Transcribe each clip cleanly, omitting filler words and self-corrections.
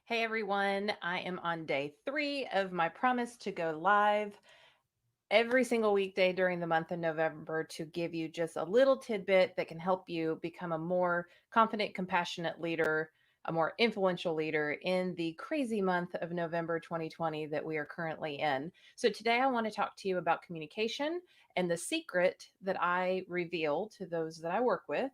Hey everyone, I am on day 3 of my promise to go live every single weekday during the month of November to give you just a little tidbit that can help you become a more confident, compassionate leader, a more influential leader in the crazy month of November 2020 that we are currently in. So, today I want to talk to you about communication and the secret that I reveal to those that I work with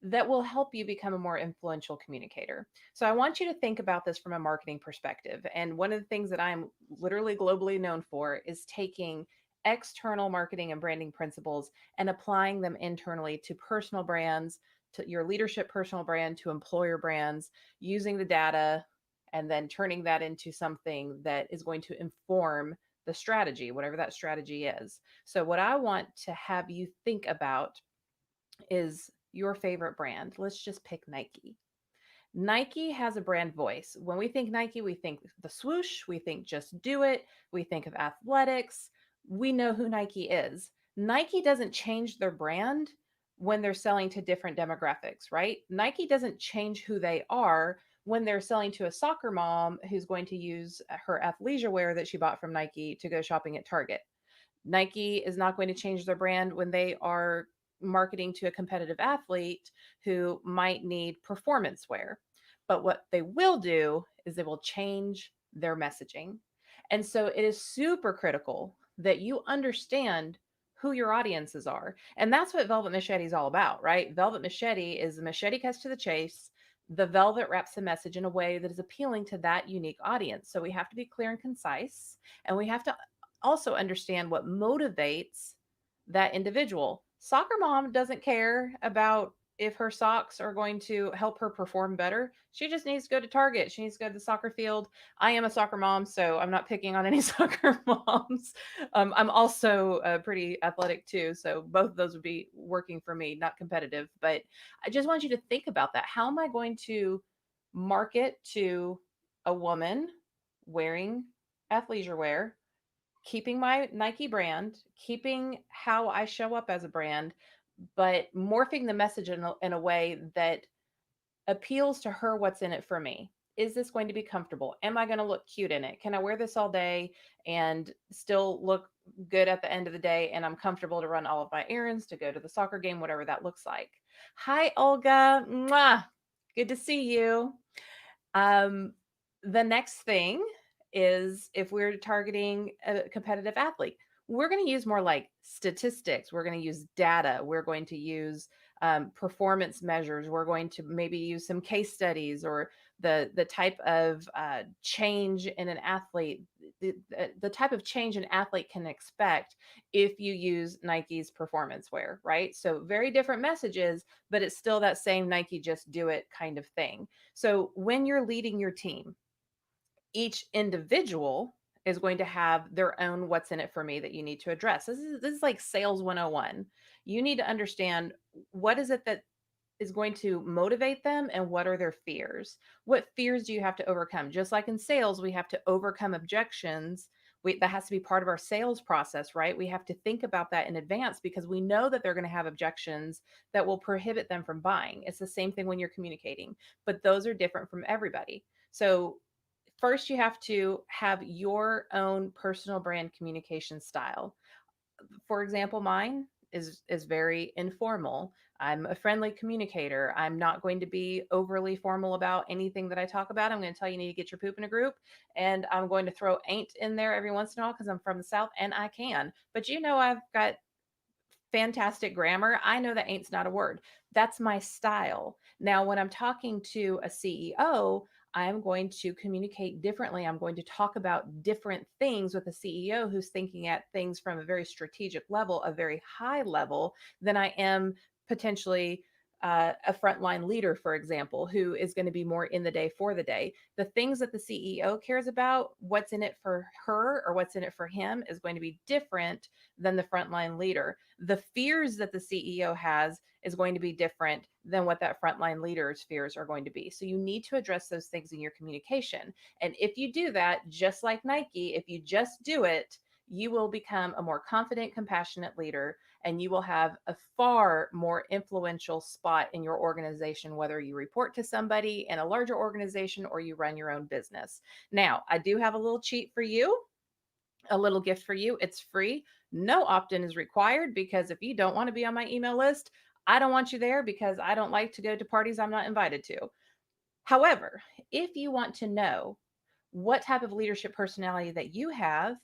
that will help you become a more influential communicator. So I want you to think about this from a marketing perspective. And one of the things that I'm literally globally known for is taking external marketing and branding principles and applying them internally to personal brands, to your leadership personal brand, to employer brands, using the data and then turning that into something that is going to inform the strategy, whatever that strategy is. So, what I want to have you think about is your favorite brand. Let's just pick Nike. Nike has a brand voice. When we think Nike, we think the swoosh, we think just do it, we think of athletics. We know who Nike is. Nike doesn't change their brand when they're selling to different demographics, right? Nike doesn't change who they are when they're selling to a soccer mom who's going to use her athleisure wear that she bought from Nike to go shopping at Target. Nike is not going to change their brand when they are marketing to a competitive athlete who might need performance wear. But what they will do is they will change their messaging. And so it is super critical that you understand who your audiences are. And that's what Velvet Machete is all about, right? Velvet Machete is the machete cuts to the chase. The velvet wraps the message in a way that is appealing to that unique audience. So we have to be clear and concise, and we have to also understand what motivates that individual. Soccer mom doesn't care about if her socks are going to help her perform better. She just needs to go to Target. She needs to go to the soccer field. I am a soccer mom, so I'm not picking on any soccer moms. I'm also pretty athletic too, so both of those would be working for me, not competitive. But I just want you to think about that. How am I going to market to a woman wearing athleisure wear, keeping my Nike brand, keeping how I show up as a brand, but morphing the message in a way that appeals to her what's in it for me? Is this going to be comfortable? Am I going to look cute in it? Can I wear this all day and still look good at the end of the day? And I'm comfortable to run all of my errands, to go to the soccer game, whatever that looks like. Hi, Olga. Mwah. Good to see you. Um, the next thing is if we're targeting a competitive athlete, we're going to use more like statistics. We're going to use data. We're going to use performance measures. We're going to maybe use some case studies or the type of change in an athlete, the type of change an athlete can expect if you use Nike's performance wear, right? So very different messages, but it's still that same Nike just do it kind of thing. So when you're leading your team, each individual is going to have their own what's in it for me that you need to address. This is like sales 101. You need to understand what is it that is going to motivate them and what are their fears. What fears do you have to overcome? Just like in sales, we have to overcome objections. That has to be part of our sales process, right? We have to think about that in advance because we know that they're going to have objections that will prohibit them from buying. It's the same thing when you're communicating, but those are different from everybody. So first you have to have your own personal brand communication style. For example, mine is very informal. I'm a friendly communicator. I'm not going to be overly formal about anything that I talk about. I'm going to tell you, you need to get your poop in a group, and I'm going to throw ain't in there every once in a while because I'm from the South and I can. But I've got fantastic grammar. I know that ain't's not a word. That's my style. Now, when I'm talking to a CEO, I'm going to communicate differently. I'm going to talk about different things with a CEO who's thinking at things from a very strategic level, a very high level, than I am potentially a frontline leader, for example, who is going to be more in the day for the day. The things that the CEO cares about, what's in it for her or what's in it for him, is going to be different than the frontline leader. The fears that the CEO has is going to be different than what that frontline leader's fears are going to be. So you need to address those things in your communication. And if you do that, just like Nike, if you just do it, you will become a more confident, compassionate leader, and you will have a far more influential spot in your organization, whether you report to somebody in a larger organization or you run your own business. Now, I do have a little cheat for you, a little gift for you. It's free. No opt in is required, because if you don't want to be on my email list, I don't want you there, because I don't like to go to parties I'm not invited to. However, if you want to know what type of leadership personality that you have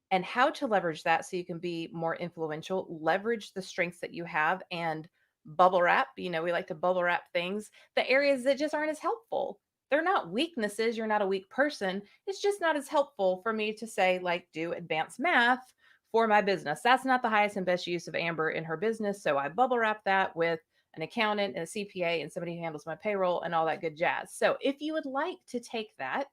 and how to leverage that so you can be more influential, leverage the strengths that you have, and bubble wrap. We like to bubble wrap things, the areas that just aren't as helpful. They're not weaknesses. You're not a weak person. It's just not as helpful for me to say, like, do advanced math for my business. That's not the highest and best use of Amber in her business. So I bubble wrap that with an accountant and a CPA and somebody who handles my payroll and all that good jazz. So if you would like to take that,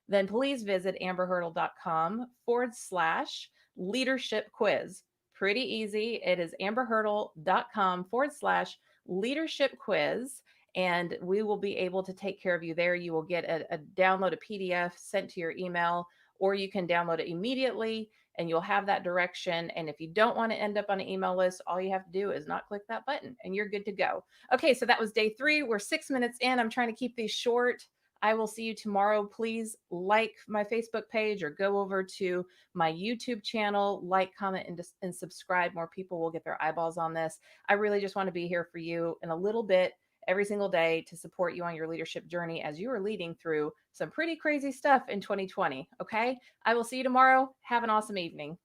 then please visit amberhurdle.com/leadership quiz. Pretty easy. It is amberhurdle.com/leadership quiz. And we will be able to take care of you there. You will get a download a PDF sent to your email, or you can download it immediately and you'll have that direction. And if you don't want to end up on an email list, all you have to do is not click that button and you're good to go. Okay, so that was day 3. We're 6 minutes in. I'm trying to keep these short. I will see you tomorrow. Please like my Facebook page or go over to my YouTube channel, like, comment, and subscribe. More people will get their eyeballs on this. I really just want to be here for you in a little bit every single day to support you on your leadership journey as you are leading through some pretty crazy stuff in 2020. Okay. I will see you tomorrow. Have an awesome evening.